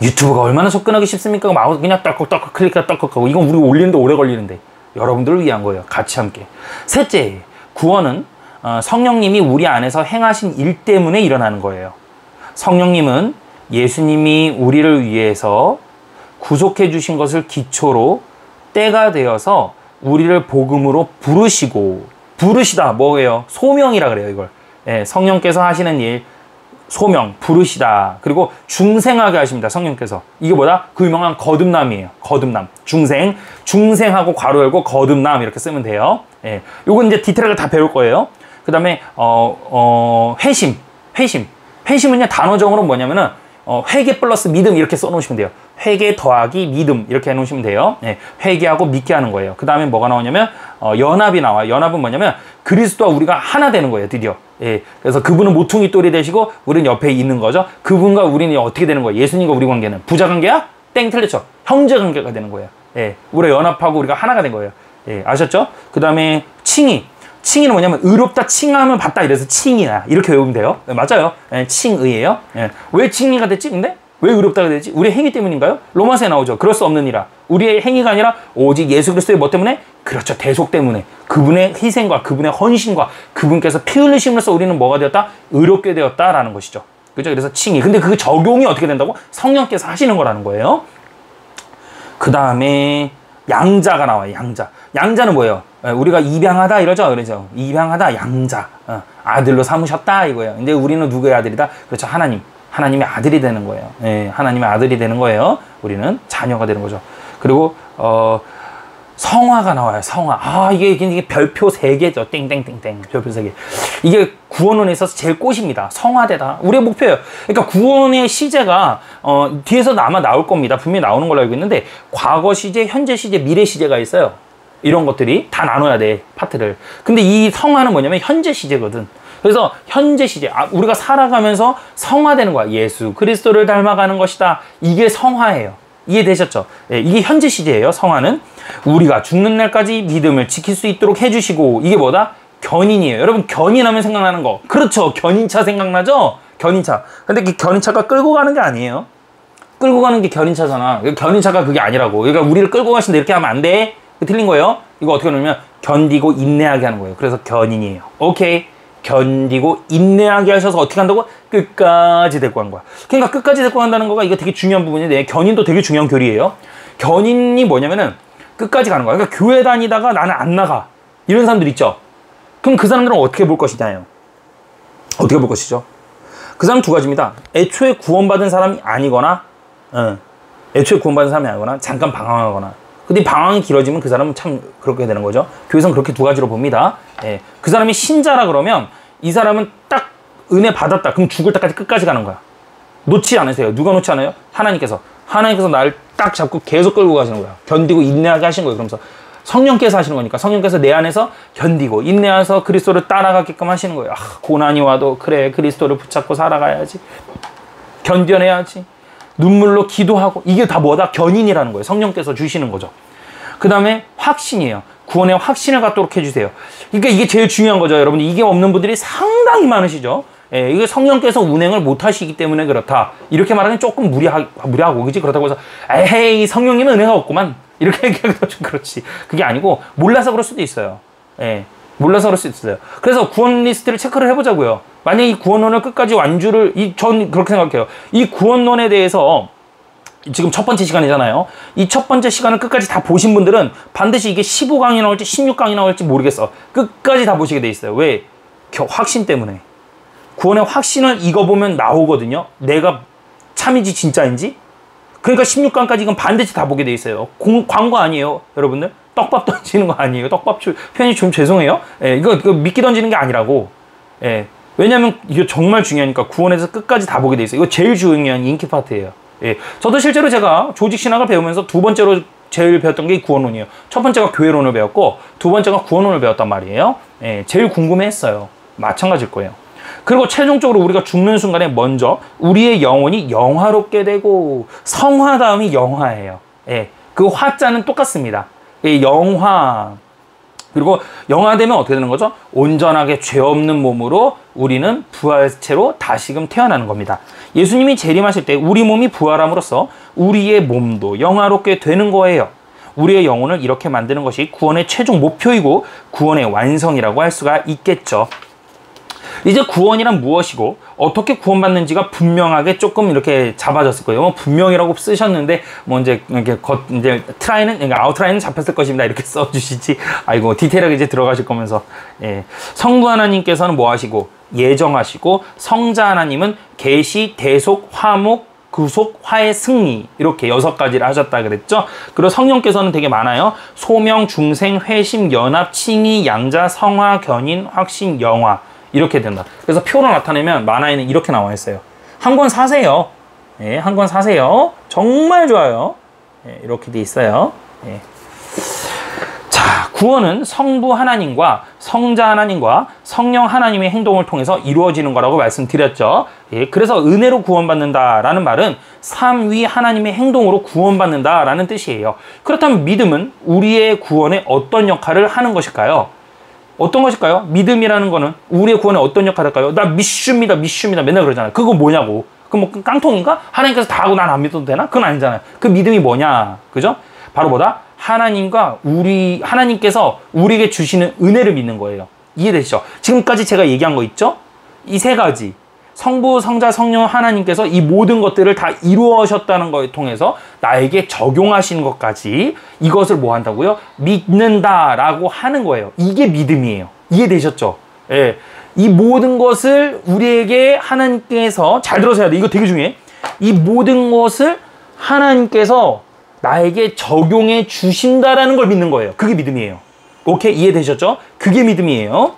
유튜브가 얼마나 접근하기 쉽습니까? 마우스 그냥 떡떡떡 클릭하 떡떡하고 이건 우리가 올리는데 오래 걸리는데 여러분들을 위한 거예요. 같이 함께. 셋째, 구원은 성령님이 우리 안에서 행하신 일 때문에 일어나는 거예요. 성령님은 예수님이 우리를 위해서 구속해 주신 것을 기초로 때가 되어서 우리를 복음으로 부르시다 뭐예요? 소명이라 그래요. 이걸 성령께서 하시는 일 소명 부르시다. 그리고 중생하게 하십니다. 성령께서. 이게 뭐다? 그 유명한 거듭남이에요. 거듭남. 중생하고 괄호 열고 거듭남 이렇게 쓰면 돼요. 요건 이제 디테일하게 다 배울 거예요. 그 다음에 회심은요 단어적으로 뭐냐면은 회개 플러스 믿음 이렇게 써놓으시면 돼요. 회개 더하기 믿음 이렇게 해놓으시면 돼요. 회개하고 믿게 하는 거예요. 그 다음에 뭐가 나오냐면 연합이 나와요. 연합은 뭐냐면 그리스도와 우리가 하나 되는 거예요. 드디어. 그래서 그분은 모퉁이 돌이 되시고 우리는 옆에 있는 거죠. 그분과 우리는 어떻게 되는 거예요? 예수님과 우리 관계는 부자 관계야? 땡 틀렸죠. 형제 관계가 되는 거예요. 우리가 연합하고 우리가 하나가 된 거예요. 예, 아셨죠? 그 다음에 칭의. 칭의는 뭐냐면 의롭다 칭함을 받다 이래서 칭의야. 이렇게 외우면 돼요. 네, 맞아요. 예, 칭의예요. 예. 왜 칭의가 됐지? 근데 왜 의롭다가 되지? 우리의 행위 때문인가요? 로마서에 나오죠. 그럴 수 없느니라. 우리의 행위가 아니라 오직 예수 그리스도의 뭐 때문에? 그렇죠. 대속 때문에. 그분의 희생과 그분의 헌신과 그분께서 피 흘리심으로써 우리는 뭐가 되었다? 의롭게 되었다라는 것이죠. 그죠? 그래서 칭의. 근데 그 적용이 어떻게 된다고? 성령께서 하시는 거라는 거예요. 그 다음에 양자가 나와요. 양자. 양자는 뭐예요? 우리가 입양하다 이러죠. 그러죠. 입양하다 양자. 아들로 삼으셨다 이거예요. 근데 우리는 누구의 아들이다? 그렇죠. 하나님. 하나님의 아들이 되는 거예요. 예, 하나님의 아들이 되는 거예요. 우리는 자녀가 되는 거죠. 그리고 성화가 나와요. 성화. 아, 이게 별표 3개죠. 땡땡땡땡. 별표 3개. 이게 구원론에 있어서 제일 꽃입니다. 성화되다. 우리의 목표예요. 그러니까 구원의 시제가 뒤에서 아마 나올 겁니다. 분명히 나오는 걸로 알고 있는데 과거 시제, 현재 시제, 미래 시제가 있어요. 이런 것들이 다 나눠야 돼. 파트를. 근데 이 성화는 뭐냐면 현재 시제거든. 그래서 현재 시제, 우리가 살아가면서 성화되는 거야. 예수 그리스도를 닮아가는 것이다. 이게 성화예요. 이해되셨죠? 예, 이게 현재 시제예요. 성화는 우리가 죽는 날까지 믿음을 지킬 수 있도록 해주시고, 이게 뭐다? 견인이에요. 여러분, 견인하면 생각나는 거. 그렇죠. 견인차 생각나죠? 견인차. 근데 그 견인차가 끌고 가는 게 아니에요. 끌고 가는 게 견인차잖아. 견인차가 그게 아니라고. 그러니까 우리를 끌고 가신다 이렇게 하면 안 돼. 틀린 거예요. 이거 어떻게 하냐면 견디고 인내하게 하는 거예요. 그래서 견인이에요. 오케이. 견디고 인내하게 하셔서 어떻게 한다고? 끝까지 데리고 간 거야. 그러니까 끝까지 데리고 간다는 거가 이거 되게 중요한 부분인데, 견인도 되게 중요한 교리예요. 견인이 뭐냐면은 끝까지 가는 거야. 그러니까 교회 다니다가 나는 안 나가. 이런 사람들 있죠. 그럼 그 사람들은 어떻게 볼 것이냐요. 어떻게 볼 것이죠. 그 사람 두 가지입니다. 애초에 구원받은 사람이 아니거나, 애초에 구원받은 사람이 아니거나, 잠깐 방황하거나. 근데 방황이 길어지면 그 사람은 참 그렇게 되는 거죠. 교회에서는 그렇게 두 가지로 봅니다. 예. 그 사람이 신자라 그러면 이 사람은 딱 은혜 받았다. 그럼 죽을 때까지 끝까지 가는 거야. 놓지 않으세요. 누가 놓지 않아요? 하나님께서. 하나님께서 나를 딱 잡고 계속 끌고 가시는 거야. 견디고 인내하게 하신 거예요. 그러면서 성령께서 하시는 거니까 성령께서 내 안에서 견디고 인내해서 그리스도를 따라가게끔 하시는 거예요. 고난이 와도 그래, 그리스도를 붙잡고 살아가야지. 견뎌내야지. 눈물로 기도하고. 이게 다 뭐다? 견인이라는 거예요. 성령께서 주시는 거죠. 그 다음에 확신이에요. 구원의 확신을 갖도록 해주세요. 그러니까 이게 제일 중요한 거죠. 여러분, 이게 없는 분들이 상당히 많으시죠. 예, 이게 성령께서 운행을 못 하시기 때문에 그렇다. 이렇게 말하면 조금 무리하고, 그지? 그렇다고 해서, 에헤이, 성령님은 은혜가 없구만. 이렇게 얘기하기도 좀 그렇지. 그게 아니고, 몰라서 그럴 수도 있어요. 예, 몰라서 그럴 수도 있어요. 그래서 구원 리스트를 체크를 해보자고요. 만약에 이 구원론을 끝까지 전 그렇게 생각해요. 이 구원론에 대해서 지금 첫 번째 시간이잖아요. 이 첫 번째 시간을 끝까지 다 보신 분들은 반드시 이게 15강이 나올지 16강이 나올지 모르겠어. 끝까지 다 보시게 돼 있어요. 왜? 확신 때문에. 구원의 확신을 읽어보면 나오거든요. 내가 참인지 진짜인지. 그러니까 16강까지 이건 반드시 다 보게 돼 있어요. 광고 아니에요, 여러분들. 떡밥 던지는 거 아니에요. 떡밥 표현이 좀 죄송해요. 예, 이거 미끼 던지는 게 아니라고. 예. 왜냐면 이게 정말 중요하니까 구원에서 끝까지 다 보게 돼 있어요. 이거 제일 중요한 인기 파트예요. 예. 저도 실제로 제가 조직신학을 배우면서 두 번째로 제일 배웠던 게 구원론이에요. 첫 번째가 교회론을 배웠고 두 번째가 구원론을 배웠단 말이에요. 예. 제일 궁금해했어요. 마찬가지일 거예요. 그리고 최종적으로 우리가 죽는 순간에 먼저 우리의 영혼이 영화롭게 되고, 성화 다음이 영화예요. 예. 그 화자는 똑같습니다. 예, 영화. 그리고 영화되면 어떻게 되는 거죠? 온전하게 죄 없는 몸으로 우리는 부활체로 다시금 태어나는 겁니다. 예수님이 재림하실 때 우리 몸이 부활함으로써 우리의 몸도 영화롭게 되는 거예요. 우리의 영혼을 이렇게 만드는 것이 구원의 최종 목표이고 구원의 완성이라고 할 수가 있겠죠. 이제 구원이란 무엇이고 어떻게 구원받는지가 분명하게 조금 이렇게 잡아졌을 거예요. 뭐 분명이라고 쓰셨는데 뭐 이제 이렇게 트라이는, 그러니까 아웃라인은 잡혔을 것입니다. 이렇게 써주시지. 아이고, 디테일하게 이제 들어가실 거면서. 예. 성부 하나님께서는 뭐 하시고 예정하시고, 성자 하나님은 계시, 대속, 화목, 구속, 화의 승리, 이렇게 6가지를 하셨다 그랬죠. 그리고 성령께서는 되게 많아요. 소명, 중생, 회심, 연합, 칭의, 양자, 성화, 견인, 확신, 영화. 이렇게 된다. 그래서 표로 나타내면 만화에는 이렇게 나와 있어요. 한 권 사세요. 예, 한 권 사세요. 정말 좋아요. 예, 이렇게 돼 있어요. 예. 자, 구원은 성부 하나님과 성자 하나님과 성령 하나님의 행동을 통해서 이루어지는 거라고 말씀드렸죠. 예, 그래서 은혜로 구원받는다라는 말은 삼위 하나님의 행동으로 구원받는다라는 뜻이에요. 그렇다면 믿음은 우리의 구원에 어떤 역할을 하는 것일까요? 어떤 것일까요? 믿음이라는 거는 우리의 구원에 어떤 역할을 할까요? 나 믿습니다, 믿습니다. 맨날 그러잖아요. 그거 뭐냐고. 그럼 뭐 깡통인가? 하나님께서 다 하고 난 안 믿어도 되나? 그건 아니잖아요. 그 믿음이 뭐냐? 그죠? 바로 뭐다? 하나님께서 우리에게 주시는 은혜를 믿는 거예요. 이해되시죠? 지금까지 제가 얘기한 거 있죠? 이 세 가지. 성부, 성자, 성령 하나님께서 이 모든 것들을 다 이루어셨다는 것을 통해서 나에게 적용하시는 것까지 이것을 뭐 한다고요? 믿는다라고 하는 거예요. 이게 믿음이에요. 이해되셨죠? 예. 이 모든 것을 우리에게 하나님께서, 잘 들어서야 돼. 이거 되게 중요해. 이 모든 것을 하나님께서 나에게 적용해 주신다라는 걸 믿는 거예요. 그게 믿음이에요. 오케이? 이해되셨죠? 그게 믿음이에요.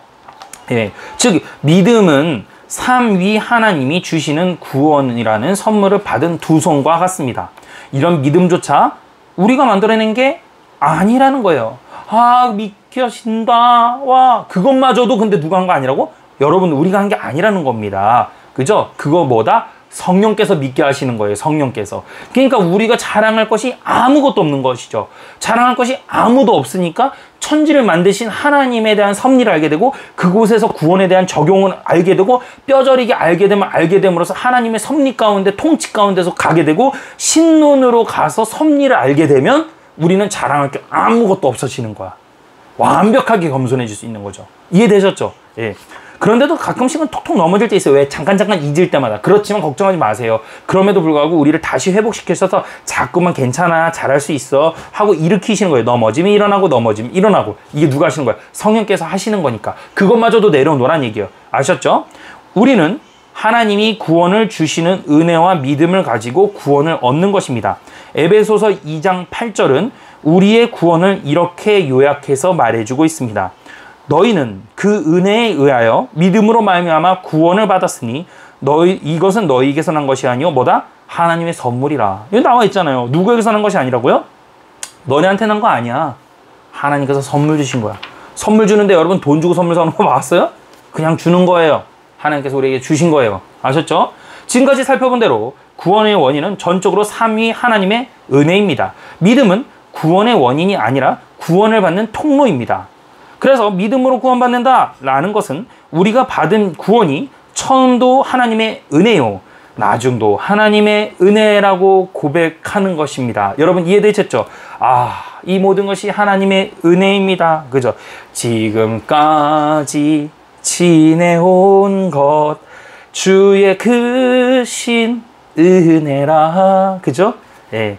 예. 즉, 믿음은 삼위 하나님이 주시는 구원이라는 선물을 받은 두 손과 같습니다. 이런 믿음조차 우리가 만들어낸 게 아니라는 거예요. 아, 믿겨진다. 와, 그것마저도 근데 누가 한 거 아니라고? 여러분, 우리가 한 게 아니라는 겁니다. 그죠? 그거 뭐다? 성령께서 믿게 하시는 거예요. 성령께서. 그러니까 우리가 자랑할 것이 아무것도 없는 것이죠. 자랑할 것이 아무도 없으니까 천지를 만드신 하나님에 대한 섭리를 알게 되고 그곳에서 구원에 대한 적용을 알게 되고 뼈저리게 알게 되면 알게 됨으로써 하나님의 섭리 가운데 통치 가운데서 가게 되고 신론으로 가서 섭리를 알게 되면 우리는 자랑할 게 아무것도 없어지는 거야. 완벽하게 겸손해질 수 있는 거죠. 이해되셨죠? 예. 그런데도 가끔씩은 톡톡 넘어질 때 있어요. 왜? 잠깐 잊을 때마다. 그렇지만 걱정하지 마세요. 그럼에도 불구하고 우리를 다시 회복시켜서 자꾸만 괜찮아, 잘할 수 있어 하고 일으키시는 거예요. 넘어지면 일어나고 넘어지면 일어나고. 이게 누가 하시는 거예요? 성령께서 하시는 거니까. 그것마저도 내려놓으란 얘기예요. 아셨죠? 우리는 하나님이 구원을 주시는 은혜와 믿음을 가지고 구원을 얻는 것입니다. 에베소서 2장 8절은 우리의 구원을 이렇게 요약해서 말해주고 있습니다. 너희는 그 은혜에 의하여 믿음으로 말미암아 구원을 받았으니 이것은 너희에게서 난 것이 아니요 뭐다? 하나님의 선물이라. 여기 나와 있잖아요. 누구에게서 난 것이 아니라고요? 너네한테 난 거 아니야. 하나님께서 선물 주신 거야. 선물 주는데 여러분 돈 주고 선물 사는 거 봤어요? 그냥 주는 거예요. 하나님께서 우리에게 주신 거예요. 아셨죠? 지금까지 살펴본 대로 구원의 원인은 전적으로 삼위 하나님의 은혜입니다. 믿음은 구원의 원인이 아니라 구원을 받는 통로입니다. 그래서 믿음으로 구원받는다라는 것은 우리가 받은 구원이 처음도 하나님의 은혜요, 나중도 하나님의 은혜라고 고백하는 것입니다. 여러분 이해되셨죠? 아, 이 모든 것이 하나님의 은혜입니다. 그죠? 지금까지 지내온 것 주의 크신 은혜라. 그죠? 예.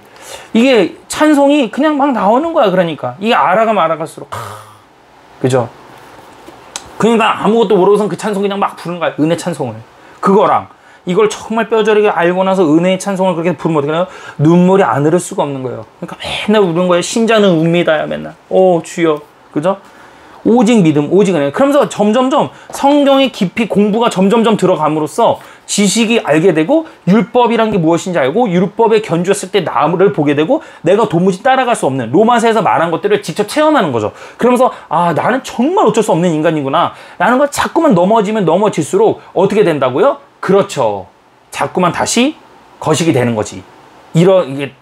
이게 찬송이 그냥 막 나오는 거야. 그러니까 이게 알아가면 알아갈수록 그죠? 그러니까 아무것도 모르고선 그 찬송 그냥 막 부르는 거야. 은혜 찬송을. 그거랑 이걸 정말 뼈저리게 알고 나서 은혜의 찬송을 그렇게 부르면 어떻게 되나요? 눈물이 안 흐를 수가 없는 거예요. 그러니까 맨날 우는 거예요. 신자는 웁니다야 맨날. 오 주여. 그죠? 오직 믿음, 오직 은혜. 그러면서 점점점 성경의 깊이 공부가 점점점 들어감으로써 지식이 알게 되고 율법이란 게 무엇인지 알고 율법에 견주었을 때 나를 보게 되고 내가 도무지 따라갈 수 없는 로마서에서 말한 것들을 직접 체험하는 거죠. 그러면서 아, 나는 정말 어쩔 수 없는 인간이구나 라는 걸 자꾸만 넘어지면 넘어질수록 어떻게 된다고요? 그렇죠. 자꾸만 다시 거식이 되는 거지. 이게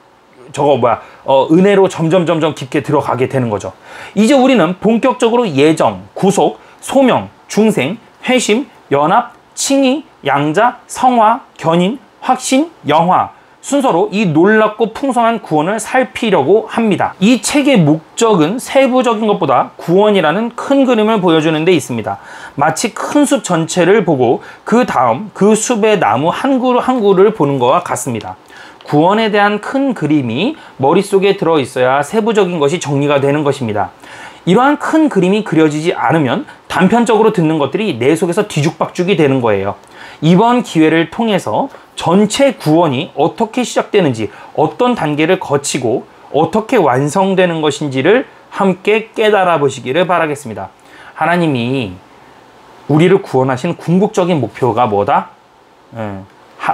은혜로 점점 깊게 들어가게 되는 거죠. 이제 우리는 본격적으로 예정, 구속, 소명, 중생, 회심, 연합, 칭의, 양자, 성화, 견인, 확신, 영화 순서로 이 놀랍고 풍성한 구원을 살피려고 합니다. 이 책의 목적은 세부적인 것보다 구원이라는 큰 그림을 보여주는 데 있습니다. 마치 큰 숲 전체를 보고 그 다음 그 숲의 나무 한 그루 한 그루를 보는 것과 같습니다. 구원에 대한 큰 그림이 머릿속에 들어있어야 세부적인 것이 정리가 되는 것입니다. 이러한 큰 그림이 그려지지 않으면 단편적으로 듣는 것들이 내 속에서 뒤죽박죽이 되는 거예요. 이번 기회를 통해서 전체 구원이 어떻게 시작되는지, 어떤 단계를 거치고 어떻게 완성되는 것인지를 함께 깨달아 보시기를 바라겠습니다. 하나님이 우리를 구원하신 궁극적인 목표가 뭐다?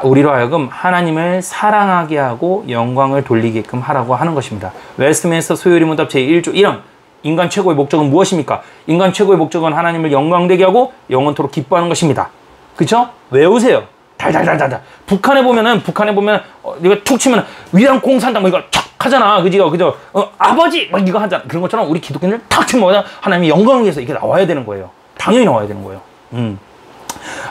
우리로 하여금 하나님을 사랑하게 하고 영광을 돌리게끔 하라고 하는 것입니다. 웨스트민스터 소요리 문답 제1조 1항 인간 최고의 목적은 무엇입니까? 인간 최고의 목적은 하나님을 영광되게 하고 영원토록 기뻐하는 것입니다. 그쵸? 외우세요. 달달달달달. 북한에 보면 이거 툭 치면 위안 공산당 뭐 이거 촥 하잖아. 그죠? 아버지 막 이거 하잖아. 그런 것처럼 우리 기독교인들 탁 치면 뭐냐? 하나님의 영광을 위해서 이렇게 나와야 되는 거예요. 당연히 나와야 되는 거예요.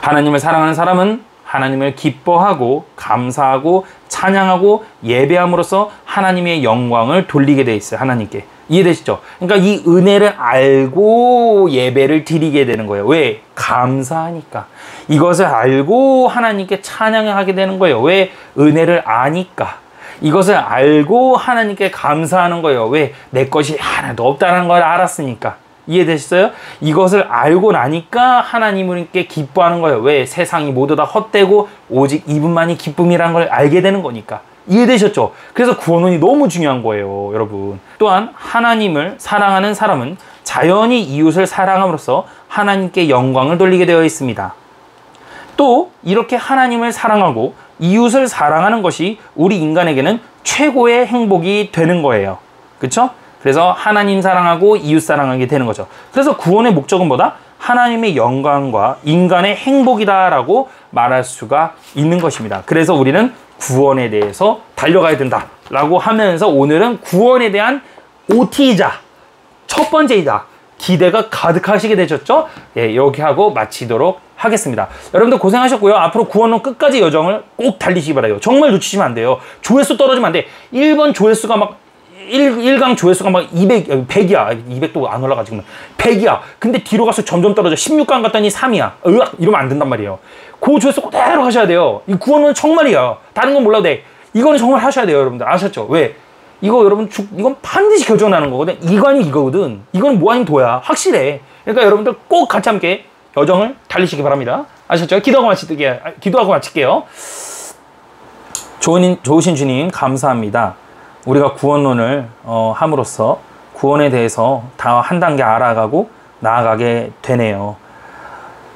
하나님을 사랑하는 사람은 하나님을 기뻐하고 감사하고 찬양하고 예배함으로써 하나님의 영광을 돌리게 돼 있어요. 하나님께. 이해되시죠? 그러니까 이 은혜를 알고 예배를 드리게 되는 거예요. 왜? 감사하니까. 이것을 알고 하나님께 찬양하게 되는 거예요. 왜? 은혜를 아니까. 이것을 알고 하나님께 감사하는 거예요. 왜? 내 것이 하나도 없다는 걸 알았으니까. 이해되셨어요? 이것을 알고 나니까 하나님께 기뻐하는 거예요. 왜? 세상이 모두 다 헛되고 오직 이분만이 기쁨이라는 걸 알게 되는 거니까. 이해되셨죠? 그래서 구원론이 너무 중요한 거예요, 여러분. 또한 하나님을 사랑하는 사람은 자연히 이웃을 사랑함으로써 하나님께 영광을 돌리게 되어 있습니다. 또 이렇게 하나님을 사랑하고 이웃을 사랑하는 것이 우리 인간에게는 최고의 행복이 되는 거예요. 그렇죠? 그래서 하나님 사랑하고 이웃 사랑하게 되는 거죠. 그래서 구원의 목적은 뭐다? 하나님의 영광과 인간의 행복이다라고 말할 수가 있는 것입니다. 그래서 우리는 구원에 대해서 달려가야 된다라고 하면서 오늘은 구원에 대한 OT이자 첫 번째이자 기대가 가득하시게 되셨죠? 예, 여기 하고 마치도록 하겠습니다. 여러분들 고생하셨고요. 앞으로 구원론 끝까지 여정을 꼭 달리시기 바라요. 정말 놓치시면 안 돼요. 조회수 떨어지면 안 돼. 1번 조회수가 막 1강 조회수가 막 100이야. 200도 안 올라가 지금. 100이야. 근데 뒤로 가서 점점 떨어져. 16강 갔더니 3이야. 으악! 이러면 안 된단 말이에요. 그 조회수 그대로 하셔야 돼요. 이 구원은 정말이야. 다른 건 몰라도 돼. 이거는 정말 하셔야 돼요, 여러분들. 아셨죠? 왜? 이거 여러분 이건 반드시 교정나는 거거든. 이관이 이거거든. 이건 뭐 아닌 도야. 확실해. 그러니까 여러분들 꼭 같이 함께 여정을 달리시기 바랍니다. 아셨죠? 기도하고 마칠게요. 좋으신 주님 감사합니다. 우리가 구원론을 함으로써 구원에 대해서 다 한 단계 알아가고 나아가게 되네요.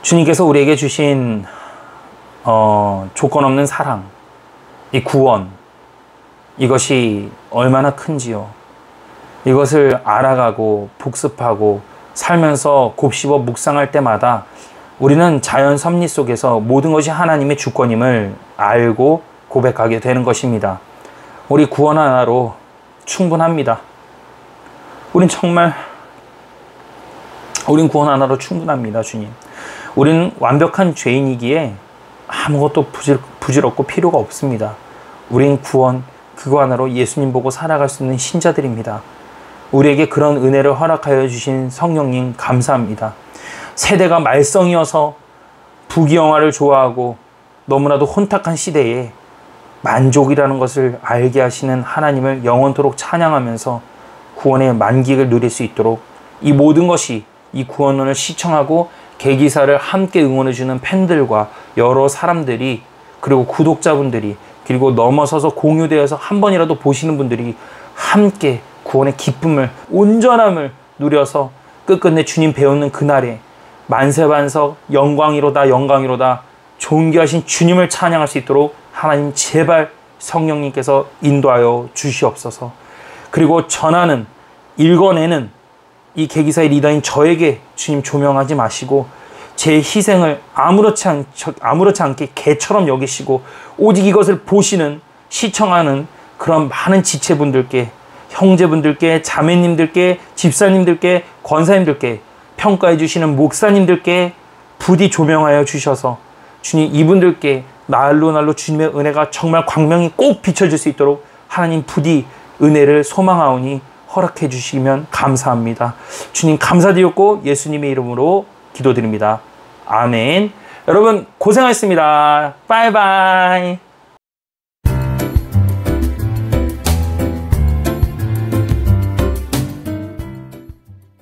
주님께서 우리에게 주신 조건 없는 사랑, 이 구원, 이것이 얼마나 큰지요. 이것을 알아가고 복습하고 살면서 곱씹어 묵상할 때마다 우리는 자연 섭리 속에서 모든 것이 하나님의 주권임을 알고 고백하게 되는 것입니다. 우리 구원 하나로 충분합니다. 우린 구원 하나로 충분합니다, 주님. 우리는 완벽한 죄인이기에 아무것도 부질없고 필요가 없습니다. 우린 구원, 그거 하나로 예수님 보고 살아갈 수 있는 신자들입니다. 우리에게 그런 은혜를 허락하여 주신 성령님 감사합니다. 세대가 말썽이어서 부귀영화를 좋아하고 너무나도 혼탁한 시대에 만족이라는 것을 알게 하시는 하나님을 영원토록 찬양하면서 구원의 만기를 누릴 수 있도록 이 모든 것이 이 구원론을 시청하고 개기사를 함께 응원해주는 팬들과 여러 사람들이 그리고 구독자분들이 그리고 넘어서서 공유되어서 한 번이라도 보시는 분들이 함께 구원의 기쁨을 온전함을 누려서 끝끝내 주님 배우는 그날에 만세반석 영광이로다 영광이로다 존귀하신 주님을 찬양할 수 있도록 하나님 제발 성령님께서 인도하여 주시옵소서. 그리고 전하는 읽어내는 이 개기사의 리더인 저에게 주님 조명하지 마시고 제 희생을 아무렇지 않게 개처럼 여기시고 오직 이것을 보시는 시청하는 그런 많은 지체분들께 형제분들께 자매님들께 집사님들께 권사님들께 평가해 주시는 목사님들께 부디 조명하여 주셔서 주님 이분들께 날로 주님의 은혜가 정말 광명이 꼭 비춰질 수 있도록 하나님 부디 은혜를 소망하오니 허락해 주시면 감사합니다. 주님 감사드렸고 예수님의 이름으로 기도드립니다. 아멘. 여러분 고생하셨습니다. 바이바이.